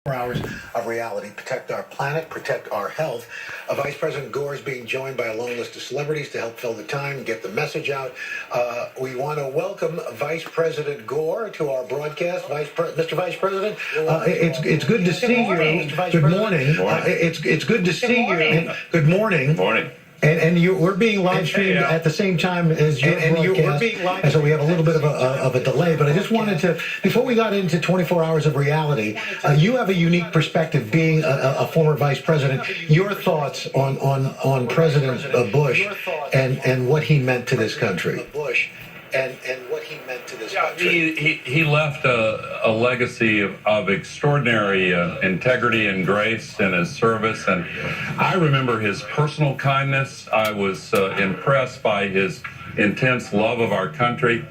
Hours of reality. Protect our planet, protect our health. Vice President Gore is being joined by a long list of celebrities to help fill the time and get the message out. We want to welcome Vice President Gore to our broadcast. Mr. Vice President, it's good to see you. Good morning. It's good to see you. Good morning. Good morning. And we're being live streamed at the same time as your broadcast, and so we have a little bit of a delay. But I just wanted to, before we got into 24 hours of reality, you have a unique perspective, being a former vice president. Your thoughts on President Bush and what he meant to this country. And what he meant to this country. He left a legacy of extraordinary integrity and grace in his service, and I remember his personal kindness. I was impressed by his intense love of our country.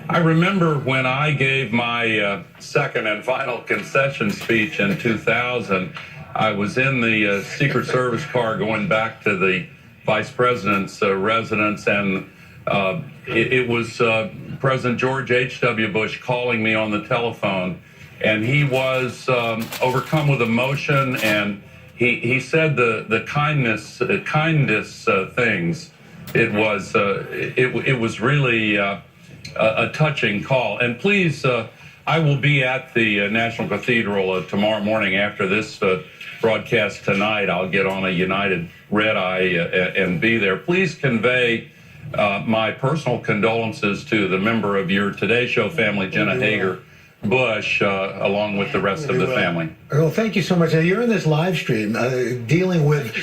I remember when I gave my second and final concession speech in 2000, I was in the Secret Service car going back to the Vice President's residence, and it was President George H.W. Bush calling me on the telephone, and he was overcome with emotion, and he said the kindest things. It was really a touching call. And please, I will be at the National Cathedral tomorrow morning after this broadcast tonight. I'll get on a United red eye and be there. Please convey my personal condolences to the member of your Today Show family, Jenna Hager Bush, along with the rest of the family. Well, thank you so much. You're in this live stream dealing with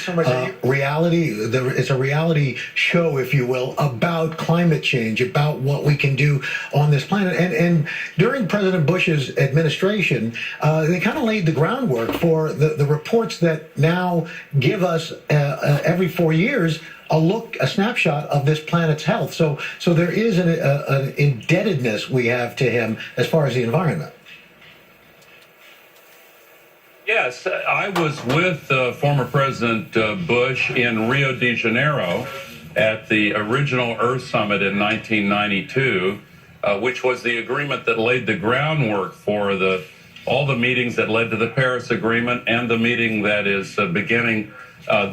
reality. It's a reality show, if you will, about climate change, about what we can do on this planet. And during President Bush's administration, they kind of laid the groundwork for the reports that now give us every 4 years a snapshot of this planet's health. So there is an indebtedness we have to him as far as the environment. Yes, I was with former President Bush in Rio de Janeiro at the original Earth Summit in 1992, which was the agreement that laid the groundwork for all the meetings that led to the Paris Agreement and the meeting that is beginning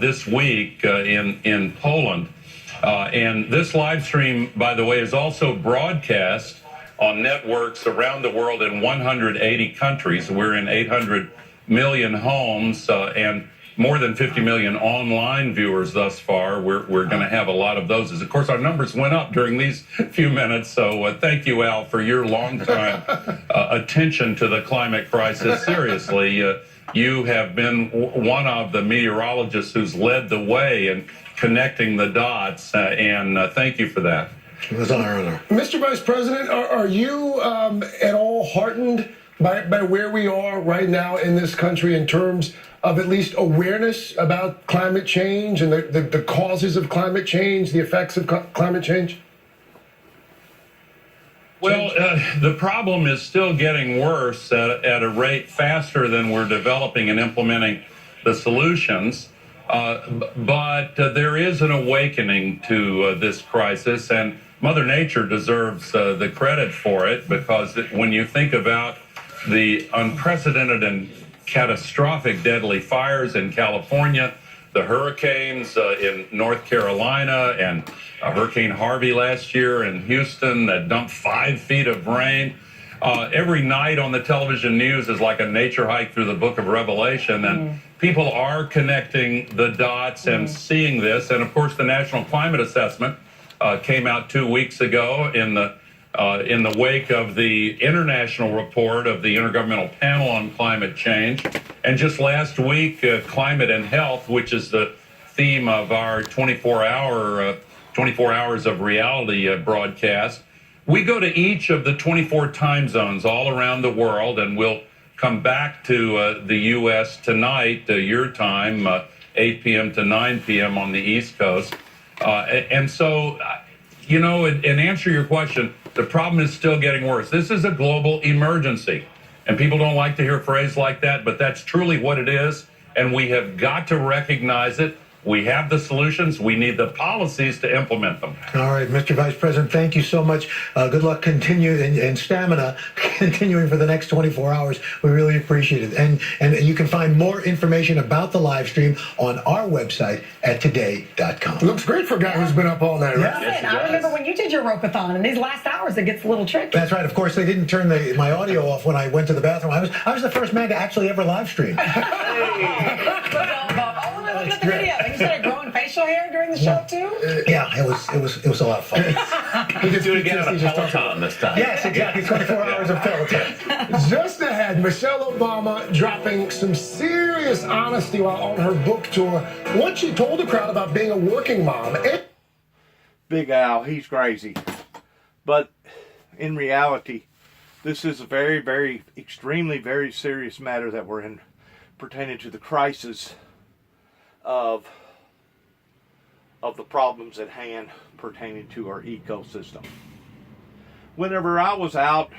this week in Poland. And this live stream, by the way, is also broadcast on networks around the world in 180 countries. We're in 800 million homes and more than 50 million online viewers thus far. We're going to have a lot of those. Of course, our numbers went up during these few minutes. So thank you, Al, for your long time attention to the climate crisis. Seriously, you have been one of the meteorologists who's led the way in connecting the dots, and thank you for that. It was our honor. Mr. Vice President, are you at all heartened by where we are right now in this country in terms of at least awareness about climate change and the causes of climate change, the effects of climate change? Well, the problem is still getting worse at a rate faster than we're developing and implementing the solutions. But there is an awakening to this crisis, and Mother Nature deserves the credit for it, because when you think about the unprecedented and catastrophic deadly fires in California, the hurricanes in North Carolina, and Hurricane Harvey last year in Houston that dumped 5 feet of rain. Every night on the television news is like a nature hike through the book of Revelation, and people are connecting the dots and seeing this. And of course, the National Climate Assessment came out 2 weeks ago in the wake of the international report of the Intergovernmental Panel on Climate Change. And just last week, Climate and Health, which is the theme of our 24 hours of reality broadcast, we go to each of the 24 time zones all around the world, and we'll come back to the U.S. tonight, your time, 8 p.m. to 9 p.m. on the East Coast. And so, you know, and answer your question, the problem is still getting worse. This is a global emergency, and people don't like to hear a phrase like that, but that's truly what it is, and we have got to recognize it. We have the solutions. We need the policies to implement them. All right, Mr. Vice President, thank you so much. Good luck and stamina continuing for the next 24 hours. We really appreciate it. And you can find more information about the live stream on our website at today.com. Looks great for a guy who's been up all night, right? Yes, I remember when you did your rope-a-thon. In these last hours, it gets a little tricky. That's right. Of course, they didn't turn my audio off when I went to the bathroom. I was the first man to actually ever live stream. Look at the video. You started growing facial hair during the show too? Yeah, it was a lot of fun. We can do it again on a Peloton this time. Yes, exactly. 24 hours of Peloton. Just ahead, Michelle Obama dropping some serious honesty while on her book tour. What she told the crowd about being a working mom. Big Al, he's crazy. But in reality, this is a very, very, extremely, very serious matter that we're in pertaining to the crisis of the problems at hand pertaining to our ecosystem. Whenever I was out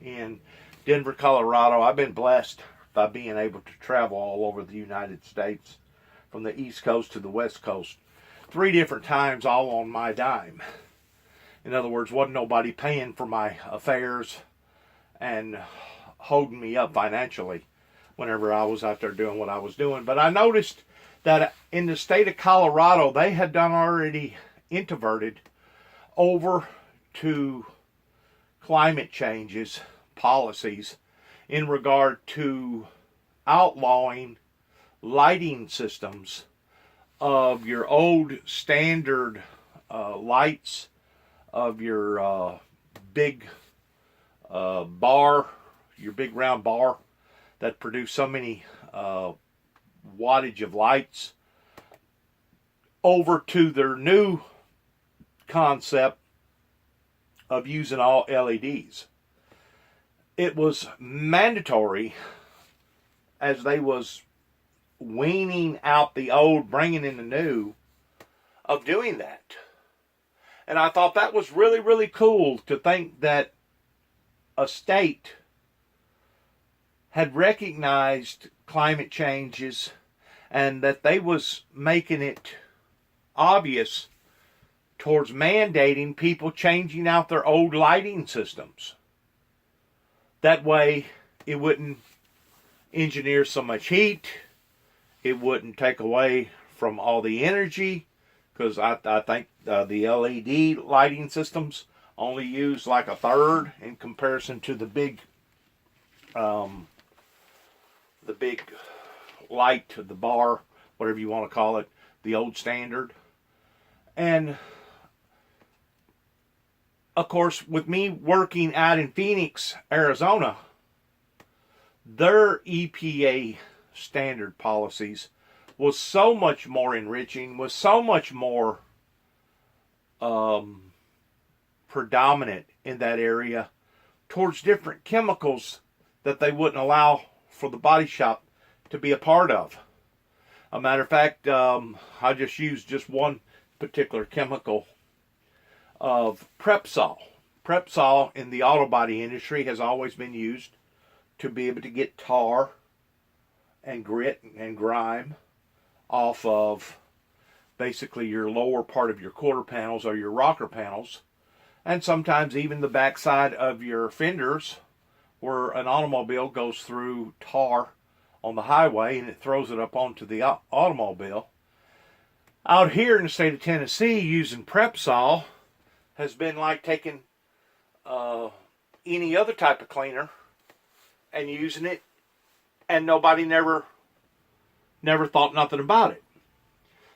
in Denver, Colorado, I've been blessed by being able to travel all over the United States, from the East Coast to the West Coast, 3 different times, all on my dime. In other words, wasn't nobody paying for my affairs and holding me up financially whenever I was out there doing what I was doing. But I noticed that in the state of Colorado, they had done already introverted over to climate changes policies in regard to outlawing lighting systems of your old standard lights, of your big bar, your big round bar that produce so many wattage of lights, over to their new concept of using all LEDs. It was mandatory as they was weaning out the old, bringing in the new, of doing that. And I thought that was really, really cool to think that a state had recognized climate changes and that they was making it obvious towards mandating people changing out their old lighting systems. That way it wouldn't engineer so much heat, it wouldn't take away from all the energy, because I think the LED lighting systems only use like a third in comparison to the big light, the bar, whatever you want to call it, the old standard. And of course, with me working out in Phoenix, Arizona, their EPA standard policies was so much more enriching, was so much more predominant in that area towards different chemicals that they wouldn't allow for the body shop to be a part of. A matter of fact, I just used just one particular chemical of Prepsol. Prepsol in the auto body industry has always been used to be able to get tar and grit and grime off of basically your lower part of your quarter panels or your rocker panels, and sometimes even the backside of your fenders, where an automobile goes through tar on the highway and it throws it up onto the automobile. Out here in the state of Tennessee, using Prepsol has been like taking any other type of cleaner and using it, and nobody never thought nothing about it.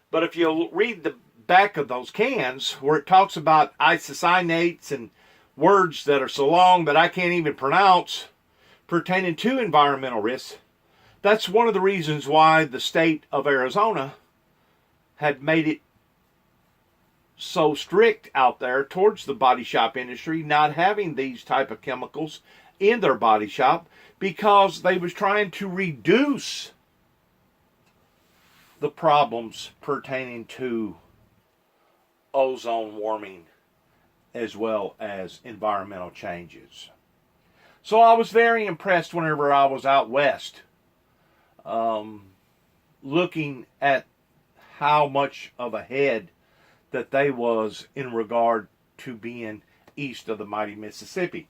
But if you'll read the back of those cans, where it talks about isocyanates and words that are so long that I can't even pronounce pertaining to environmental risks, that's one of the reasons why the state of Arizona had made it so strict out there towards the body shop industry, not having these type of chemicals in their body shop, because they was trying to reduce the problems pertaining to ozone warming as well as environmental changes. So I was very impressed whenever I was out west, looking at how much of a head that they was in regard to being east of the mighty Mississippi.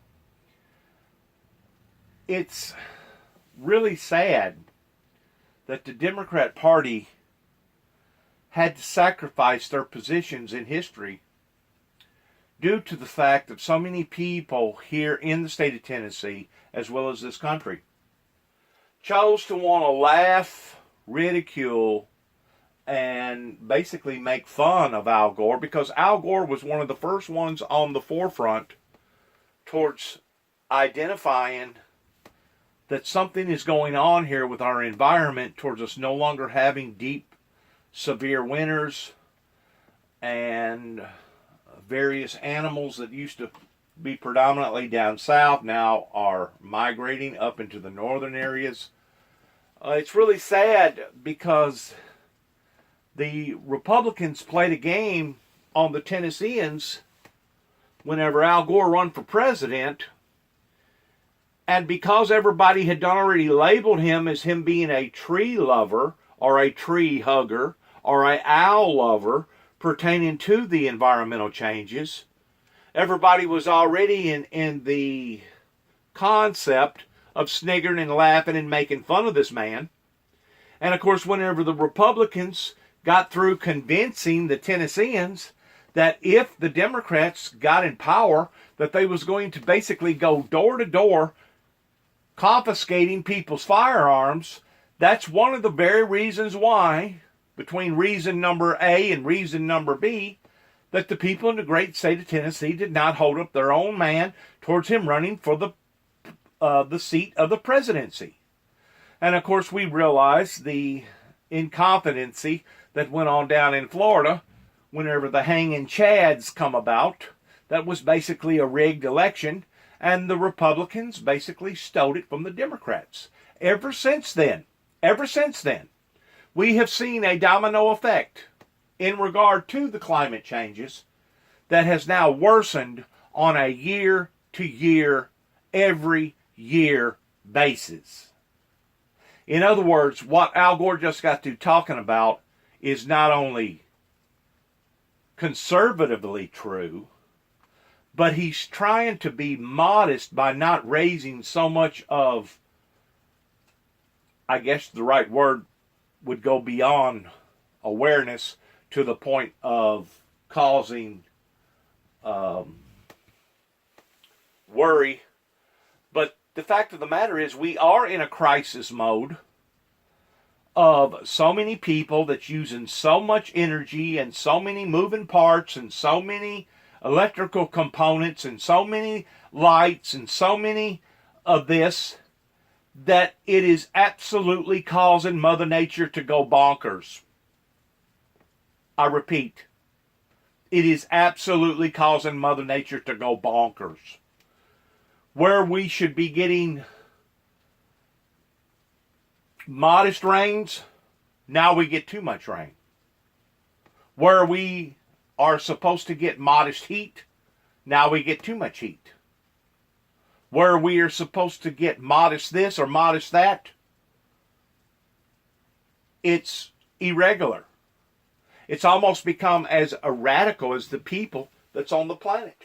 It's really sad that the Democrat Party had to sacrifice their positions in history due to the fact that so many people here in the state of Tennessee, as well as this country, chose to want to laugh, ridicule, and basically make fun of Al Gore, because Al Gore was one of the first ones on the forefront towards identifying that something is going on here with our environment towards us no longer having deep, severe winters, and various animals that used to be predominantly down south now are migrating up into the northern areas. It's really sad because the Republicans played a game on the Tennesseans whenever Al Gore run for president, and because everybody had already labeled him as him being a tree lover or a tree hugger or a owl lover pertaining to the environmental changes, everybody was already in the concept of sniggering and laughing and making fun of this man. And of course, whenever the Republicans got through convincing the Tennesseans that if the Democrats got in power, that they was going to basically go door to door confiscating people's firearms, that's one of the very reasons why, between reason number A and reason number B, that the people in the great state of Tennessee did not hold up their own man towards him running for the seat of the presidency. And of course, we realize the incompetency that went on down in Florida whenever the hanging chads come about. That was basically a rigged election, and the Republicans basically stole it from the Democrats. Ever since then, we have seen a domino effect in regard to the climate changes that has now worsened on a year-to-year, every year basis. In other words, what Al Gore just got through talking about is not only conservatively true, but he's trying to be modest by not raising so much of, I guess the right word would go beyond awareness to the point of causing worry. But the fact of the matter is, we are in a crisis mode of so many people that's using so much energy and so many moving parts and so many electrical components and so many lights and so many of this, that it is absolutely causing Mother Nature to go bonkers. I repeat, it is absolutely causing Mother Nature to go bonkers. Where we should be getting modest rains, now we get too much rain. Where we are supposed to get modest heat, now we get too much heat. Where we are supposed to get modest this or modest that, it's irregular. It's almost become as radical as the people that's on the planet.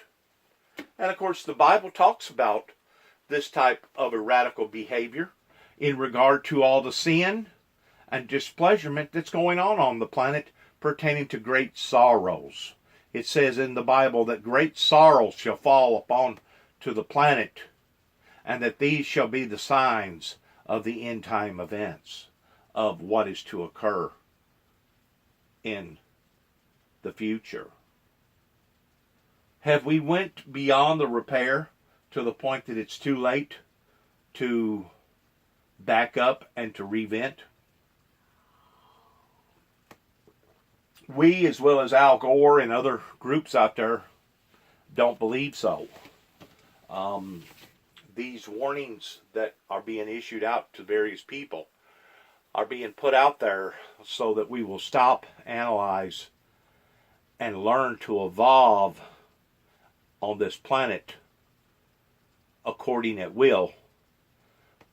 And of course, the Bible talks about this type of radical behavior in regard to all the sin and displeasurement that's going on the planet pertaining to great sorrows. It says in the Bible that great sorrows shall fall upon to the planet, and that these shall be the signs of the end time events of what is to occur in the future. Have we went beyond the repair to the point that it's too late to back up and to revent? We, as well as Al Gore and other groups out there, don't believe so. These warnings that are being issued out to various people are being put out there so that we will stop, analyze, and learn to evolve on this planet according at will.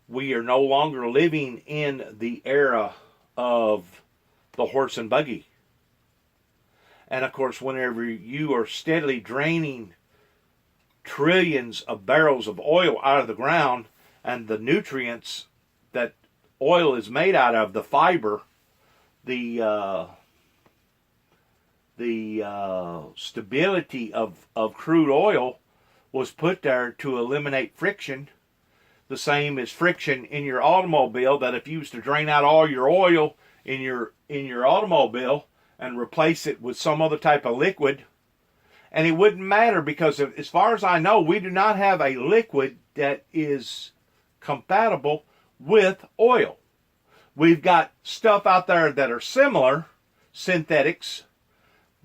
We are no longer living in the era of the horse and buggy. And of course, whenever you are steadily draining trillions of barrels of oil out of the ground, and the nutrients that oil is made out of, the fiber, the stability of crude oil was put there to eliminate friction. The same as friction in your automobile, that if you was to drain out all your oil in your automobile and replace it with some other type of liquid, and it wouldn't matter, because as far as I know, we do not have a liquid that is compatible with oil. We've got stuff out there that are similar, synthetics,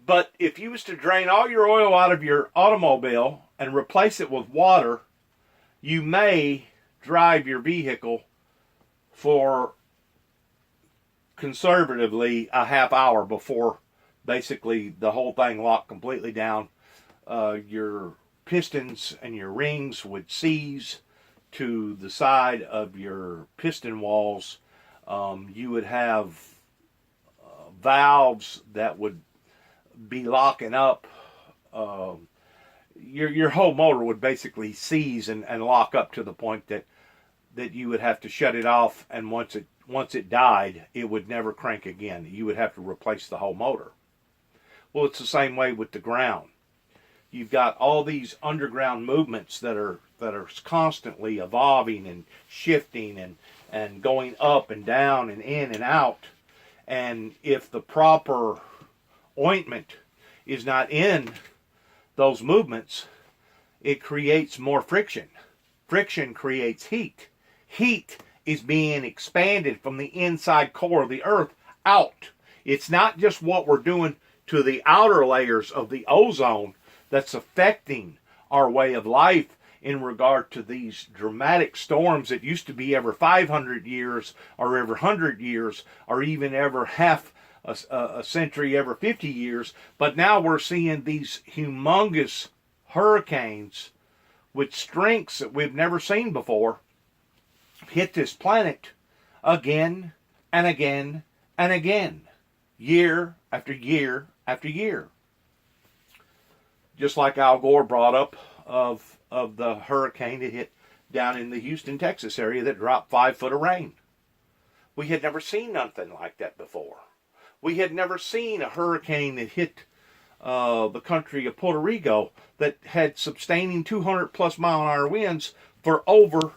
but if you was to drain all your oil out of your automobile and replace it with water, you may drive your vehicle for conservatively a half hour before basically the whole thing locked completely down. Your pistons and your rings would seize to the side of your piston walls. You would have valves that would be locking up. Your whole motor would basically seize and lock up to the point that you would have to shut it off, and once it died, it would never crank again. You would have to replace the whole motor. Well, it's the same way with the ground. You've got all these underground movements that are constantly evolving and shifting and going up and down and in and out. And if the proper ointment is not in those movements, it creates more friction. Friction creates heat. Heat is being expanded from the inside core of the earth out. It's not just what we're doing to the outer layers of the ozone that's affecting our way of life in regard to these dramatic storms that used to be every 500 years or every 100 years or even every half a century every 50 years. But now we're seeing these humongous hurricanes with strengths that we've never seen before hit this planet again and again and again, year after year after year. Just like Al Gore brought up of the hurricane that hit down in the Houston, Texas area that dropped 5 foot of rain. We had never seen nothing like that before. We had never seen a hurricane that hit the country of Puerto Rico that had sustaining 200 plus mile an hour winds for over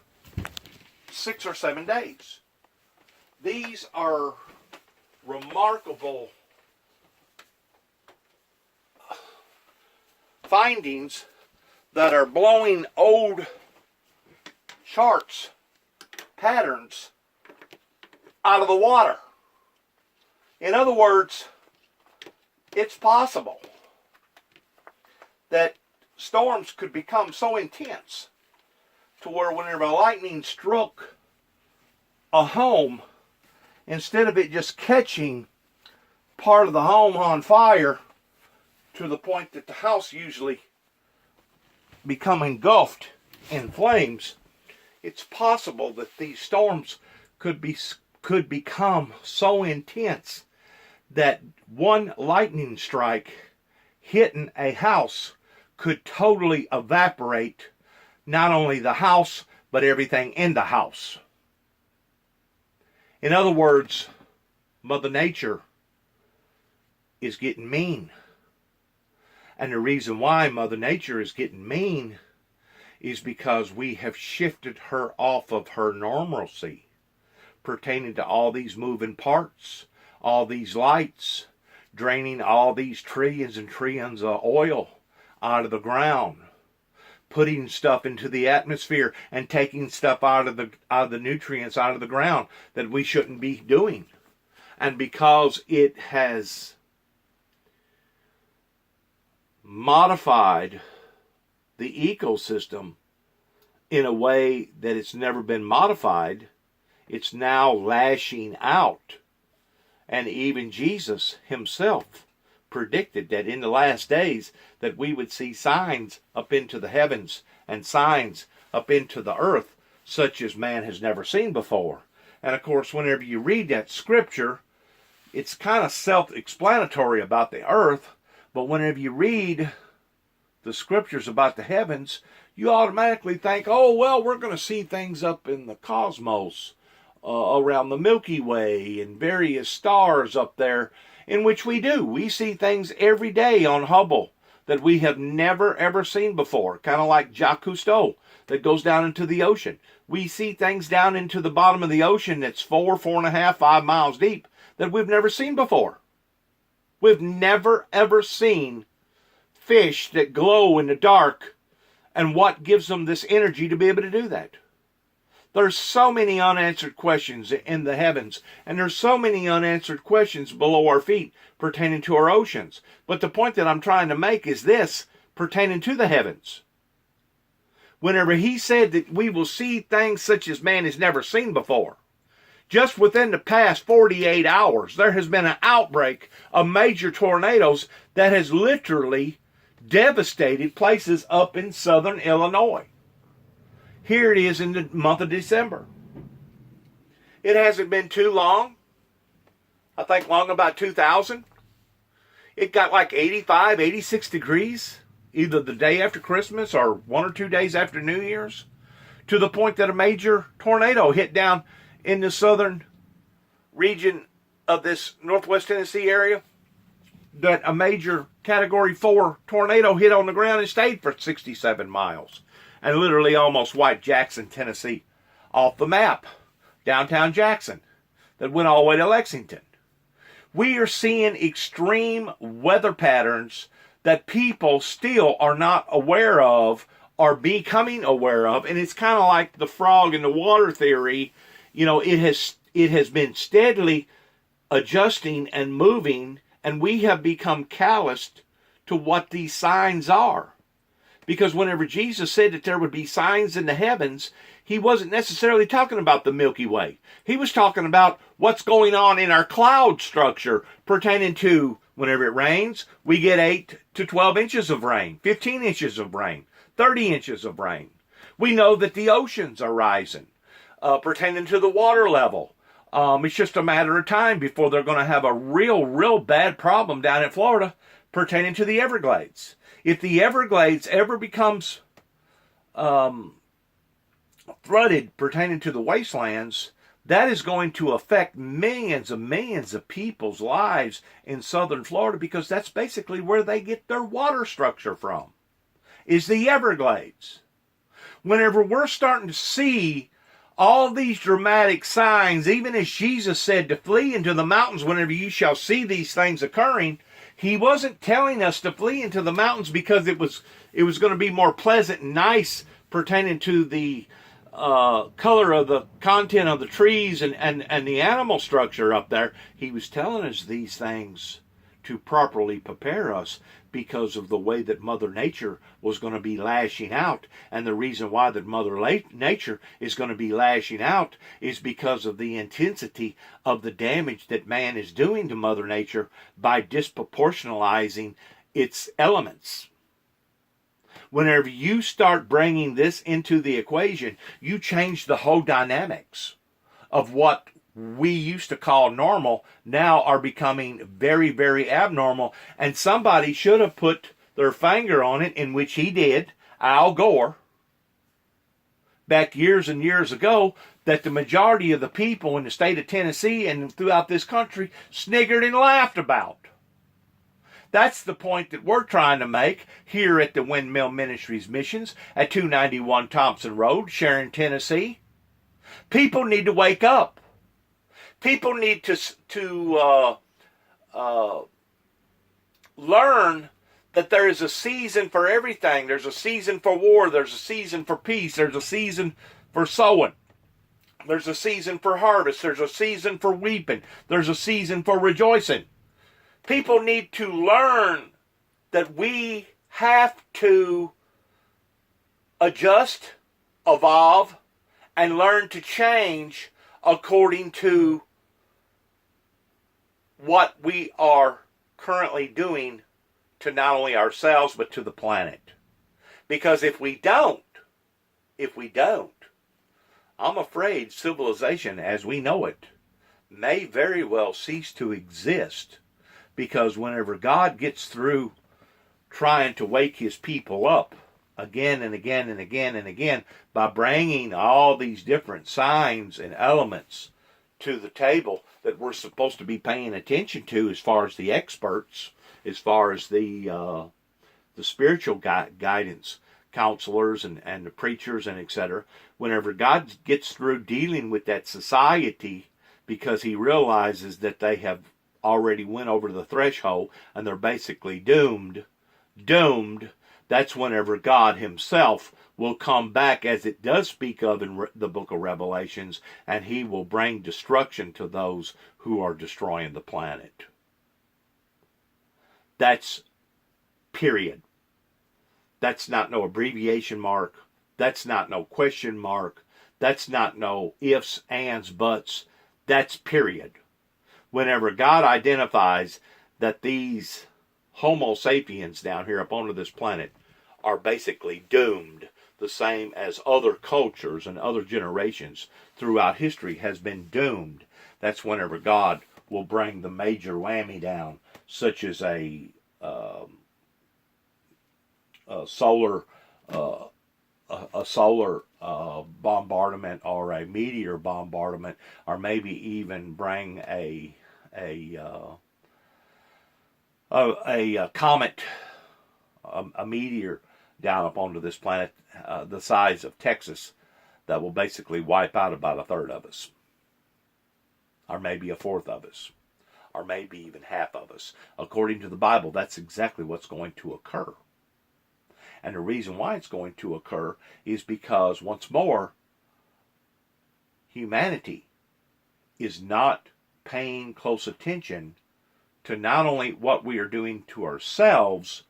6 or 7 days. These are remarkable findings that are blowing old charts, patterns out of the water. In other words, it's possible that storms could become so intense to where whenever lightning struck a home, instead of it just catching part of the home on fire to the point that the house usually become engulfed in flames, it's possible that these storms could become so intense that one lightning strike hitting a house could totally evaporate not only the house, but everything in the house. In other words, Mother Nature is getting mean. And the reason why Mother Nature is getting mean is because we have shifted her off of her normalcy pertaining to all these moving parts, all these lights, draining all these trillions and trillions of oil out of the ground, putting stuff into the atmosphere and taking stuff out of the nutrients out of the ground that we shouldn't be doing. And because it has modified the ecosystem in a way that it's never been modified, it's now lashing out. And even Jesus himself predicted that in the last days that we would see signs up into the heavens and signs up into the earth such as man has never seen before. And of course, whenever you read that scripture, it's kind of self-explanatory about the earth, But whenever you read the scriptures about the heavens, you automatically think, oh, well, we're going to see things up in the cosmos, around the Milky Way and various stars up there, in which we do. We see things every day on Hubble that we have never, ever seen before, kind of like Jacques Cousteau that goes down into the ocean. We see things down into the bottom of the ocean that's 4.5, 5 miles deep that we've never seen before. We've never, ever seen fish that glow in the dark, and what gives them this energy to be able to do that. There's so many unanswered questions in the heavens, and there's so many unanswered questions below our feet pertaining to our oceans. But the point that I'm trying to make is this, pertaining to the heavens. Whenever he said that we will see things such as man has never seen before, just within the past 48 hours, there has been an outbreak of major tornadoes that has literally devastated places up in southern Illinois. Here it is in the month of December. It hasn't been too long. I think long about 2000. It got like 85, 86 degrees, either the day after Christmas or 1 or 2 days after New Year's, to the point that a major tornado hit down in the southern region of this northwest Tennessee area, that a major Category 4 tornado hit on the ground and stayed for 67 miles. And literally almost wiped Jackson, Tennessee off the map. Downtown Jackson. That went all the way to Lexington. We are seeing extreme weather patterns that people still are not aware of, or becoming aware of. And it's kind of like the frog in the water theory. You know, it has been steadily adjusting and moving, and we have become calloused to what these signs are. Because whenever Jesus said that there would be signs in the heavens, he wasn't necessarily talking about the Milky Way. He was talking about what's going on in our cloud structure pertaining to whenever it rains, we get 8 to 12 inches of rain, 15 inches of rain, 30 inches of rain. We know that the oceans are rising pertaining to the water level. It's just a matter of time before they're going to have a real bad problem down in Florida pertaining to the Everglades. If the Everglades ever becomes flooded pertaining to the wastelands, that is going to affect millions of people's lives in southern Florida, because that's basically where they get their water structure from, is the Everglades. Whenever we're starting to see all these dramatic signs, even as Jesus said to flee into the mountains whenever you shall see these things occurring, he wasn't telling us to flee into the mountains because it was going to be more pleasant and nice pertaining to the color of the content of the trees and the animal structure up there. He was telling us these things to properly prepare us because of the way that Mother Nature was going to be lashing out. And the reason why that Mother Nature is going to be lashing out is because of the intensity of the damage that man is doing to Mother Nature by disproportionalizing its elements. Whenever you start bringing this into the equation, you change the whole dynamics of what we used to call normal, now are becoming very abnormal. And somebody should have put their finger on it, in which he did, Al Gore, back years and years ago, that the majority of the people in the state of Tennessee and throughout this country sniggered and laughed about. That's the point that we're trying to make here at the Windmill Ministries Missions at 291 Thompson Road, Sharon, Tennessee. People need to wake up. People need to learn that there is a season for everything. There's a season for war. There's a season for peace. There's a season for sowing. There's a season for harvest. There's a season for weeping. There's a season for rejoicing. People need to learn that we have to adjust, evolve, and learn to change according to what we are currently doing to not only ourselves but to the planet. Because if we don't, I'm afraid civilization as we know it may very well cease to exist, because whenever God gets through trying to wake his people up again and again and again and again by bringing all these different signs and elements to the table that we're supposed to be paying attention to, as far as the experts, as far as the spiritual guidance counselors and the preachers and etc. Whenever God gets through dealing with that society, because he realizes that they have already went over the threshold and they're basically doomed, that's whenever God himself will come back, as it does speak of in the book of Revelations, and he will bring destruction to those who are destroying the planet. That's period. That's not no abbreviation mark. That's not no question mark. That's not no ifs, ands, buts. That's period. Whenever God identifies that these Homo sapiens down here up onto this planet are basically doomed, the same as other cultures and other generations throughout history has been doomed, that's whenever God will bring the major whammy down, such as a solar bombardment, or a meteor bombardment, or maybe even bring a comet, a meteor down up onto this planet the size of Texas, that will basically wipe out about a third of us, or maybe a fourth of us, or maybe even half of us. According to the Bible, that's exactly what's going to occur. And the reason why it's going to occur is because, once more, humanity is not paying close attention to not only what we are doing to ourselves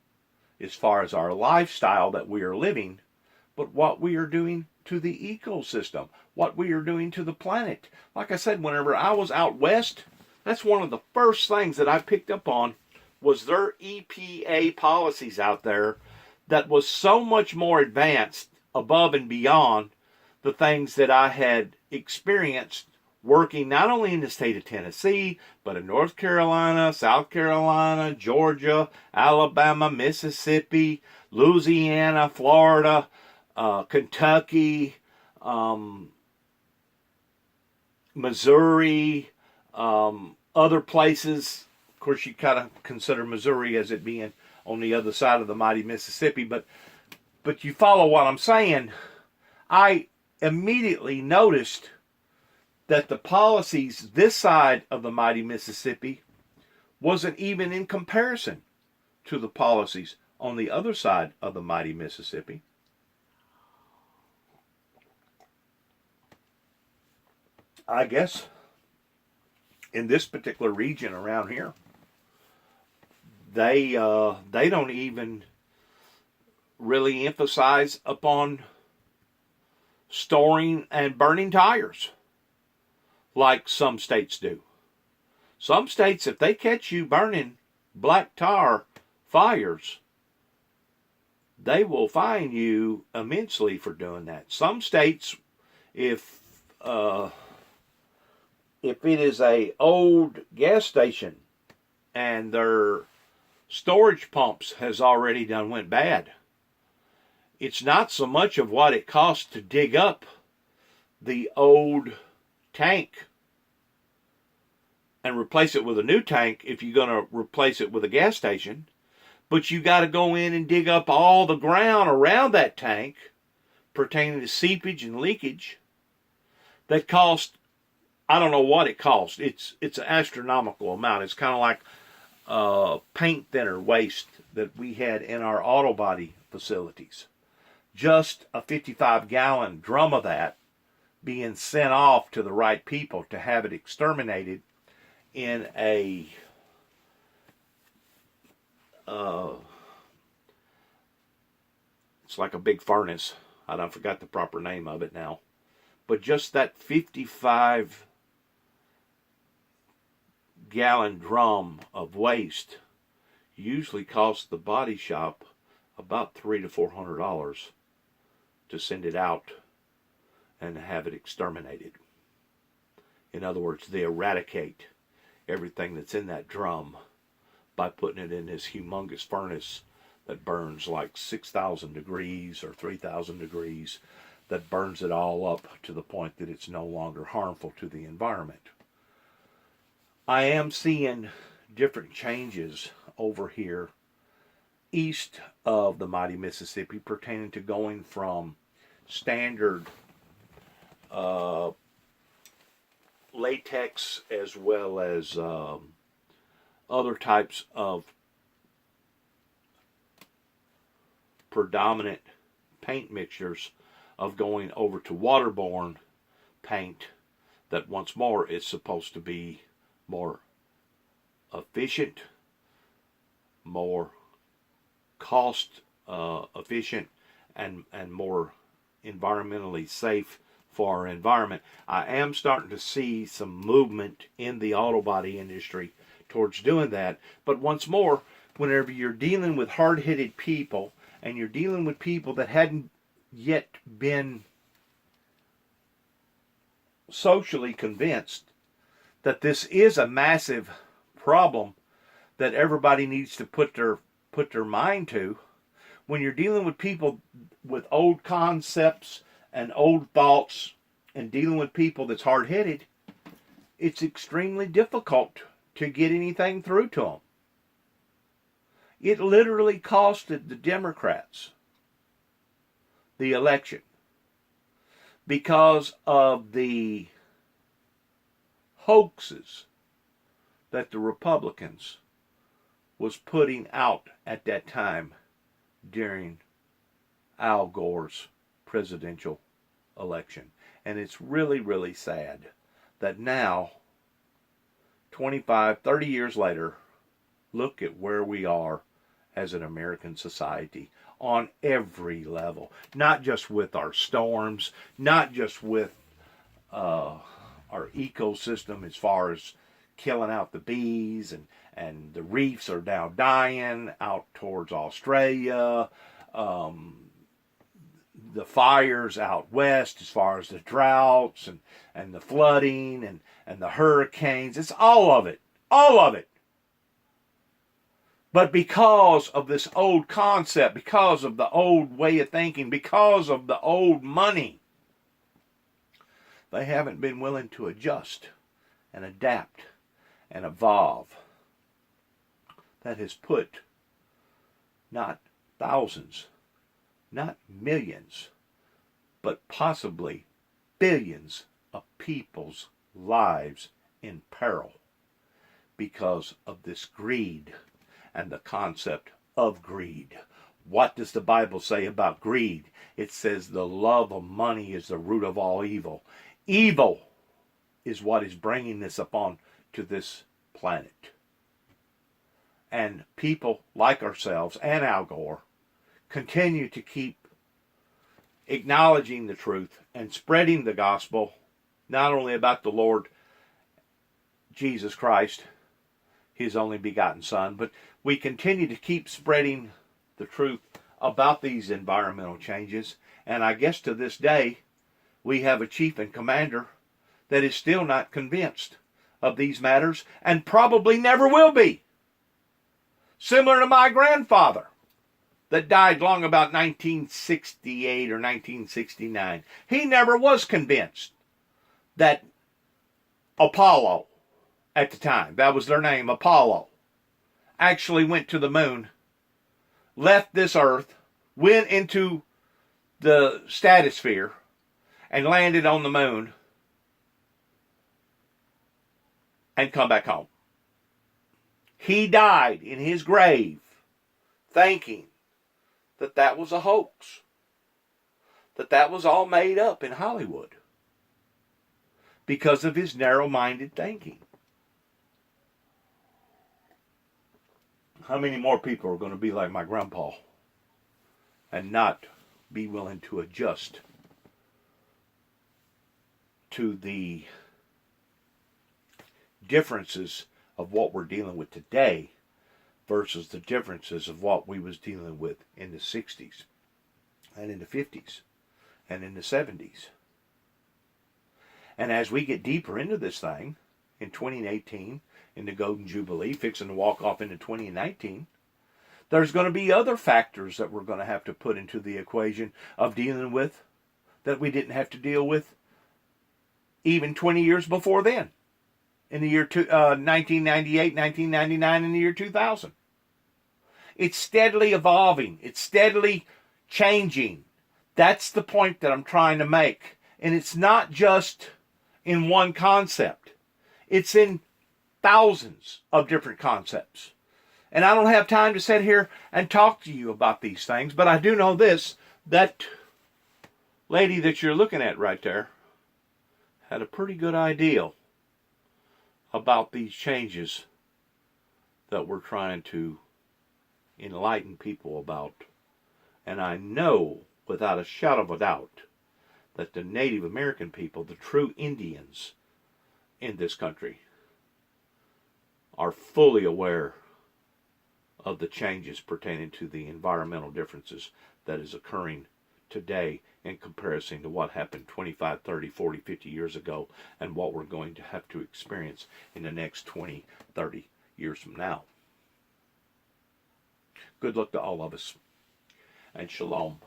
as far as our lifestyle that we are living, but what we are doing to the ecosystem, what we are doing to the planet. Like I said, whenever I was out west, that's one of the first things that I picked up on was their EPA policies out there that was so much more advanced, above and beyond the things that I had experienced working not only in the state of Tennessee, but in North Carolina, South Carolina, Georgia, Alabama, Mississippi, Louisiana, Florida, Kentucky, Missouri, other places. Of course, you kind of consider Missouri as it being on the other side of the mighty Mississippi, but you follow what I'm saying. I immediately noticed that the policies this side of the mighty Mississippi wasn't even in comparison to the policies on the other side of the mighty Mississippi. I guess in this particular region around here, they don't even really emphasize upon storing and burning tires like some states do. Some states, if they catch you burning black tar fires, they will fine you immensely for doing that. Some states, if it is a old gas station and their storage pumps has already done went bad, it's not so much of what it costs to dig up the old tank and replace it with a new tank if you're going to replace it with a gas station, but you got to go in and dig up all the ground around that tank pertaining to seepage and leakage that cost, I don't know what it costs. It's an astronomical amount. It's kind of like paint thinner waste that we had in our auto body facilities. Just a 55-gallon drum of that being sent off to the right people to have it exterminated in a it's like a big furnace. I don't forgot the proper name of it now. But just that 55-gallon drum of waste usually costs the body shop about $300 to $400 to send it out and have it exterminated. In other words, they eradicate everything that's in that drum by putting it in this humongous furnace that burns like 6,000 degrees or 3,000 degrees, that burns it all up to the point that it's no longer harmful to the environment. I am seeing different changes over here east of the mighty Mississippi pertaining to going from standard latex as well as other types of predominant paint mixtures, of going over to waterborne paint that once more is supposed to be more efficient, more cost efficient, and more environmentally safe for our environment. I am starting to see some movement in the auto body industry towards doing that. But once more, whenever you're dealing with hard-headed people, and you're dealing with people that hadn't yet been socially convinced that this is a massive problem that everybody needs to put their mind to, when you're dealing with people with old concepts and old thoughts and dealing with people that's hard-headed, it's extremely difficult to get anything through to them. It literally costed the Democrats the election because of the hoaxes that the Republicans was putting out at that time during Al Gore's presidential election. And it's really, really sad that now, 25, 30 years later, look at where we are as an American society on every level. Not just with our storms, not just with our ecosystem as far as killing out the bees, and the reefs are now dying out towards Australia, the fires out west as far as the droughts and the flooding and the hurricanes. It's all of it. All of it. But because of this old concept, because of the old way of thinking, because of the old money, they haven't been willing to adjust and adapt and evolve. That has put not thousands, not millions, but possibly billions of people's lives in peril because of this greed and the concept of greed. What does the Bible say about greed? It says the love of money is the root of all evil. Evil is what is bringing this upon to this planet. And people like ourselves and Al Gore continue to keep acknowledging the truth and spreading the gospel, not only about the Lord Jesus Christ, His only begotten Son, but we continue to keep spreading the truth about these environmental changes. And I guess to this day, we have a chief and commander that is still not convinced of these matters and probably never will be. Similar to my grandfather that died long about 1968 or 1969. He never was convinced that Apollo, at the time, that was their name, Apollo, actually went to the moon, left this earth, went into the stratosphere, and landed on the moon, and come back home. He died in his grave thinking that that was a hoax, that that was all made up in Hollywood because of his narrow-minded thinking. How many more people are going to be like my grandpa and not be willing to adjust to the differences of what we're dealing with today versus the differences of what we was dealing with in the 60s and in the 50s and in the 70s. And as we get deeper into this thing, in 2018, in the Golden Jubilee, fixing to walk off into 2019, There's going to be other factors that we're going to have to put into the equation of dealing with that we didn't have to deal with even 20 years before then, in the year 1998, 1999, and the year 2000. It's steadily evolving. It's steadily changing. That's the point that I'm trying to make. And it's not just in one concept. It's in thousands of different concepts. And I don't have time to sit here and talk to you about these things, but I do know this, that lady that you're looking at right there had a pretty good idea about these changes that we're trying to enlighten people about. And I know without a shadow of a doubt that the Native American people, the true Indians in this country, are fully aware of the changes pertaining to the environmental differences that is occurring today in comparison to what happened 25, 30, 40, 50 years ago, and what we're going to have to experience in the next 20, 30 years from now. Good luck to all of us, and shalom.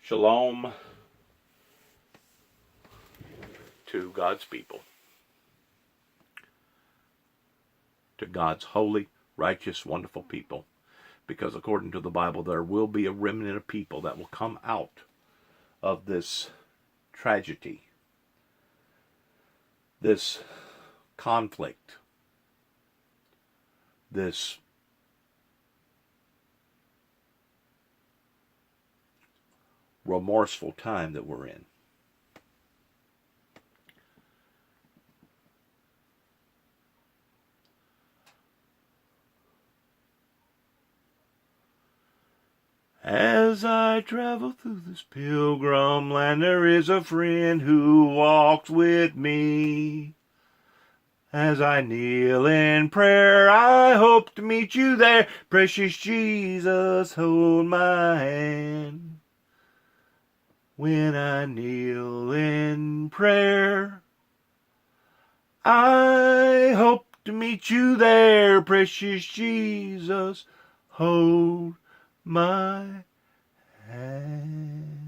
Shalom to God's people, to God's holy, righteous, wonderful people. Because according to the Bible, there will be a remnant of people that will come out of this tragedy, this conflict, this remorseful time that we're in. As I travel through this pilgrim land, there is a friend who walks with me. As I kneel in prayer, I hope to meet you there. Precious Jesus, hold my hand. When I kneel in prayer, I hope to meet you there. Precious Jesus, hold my hand.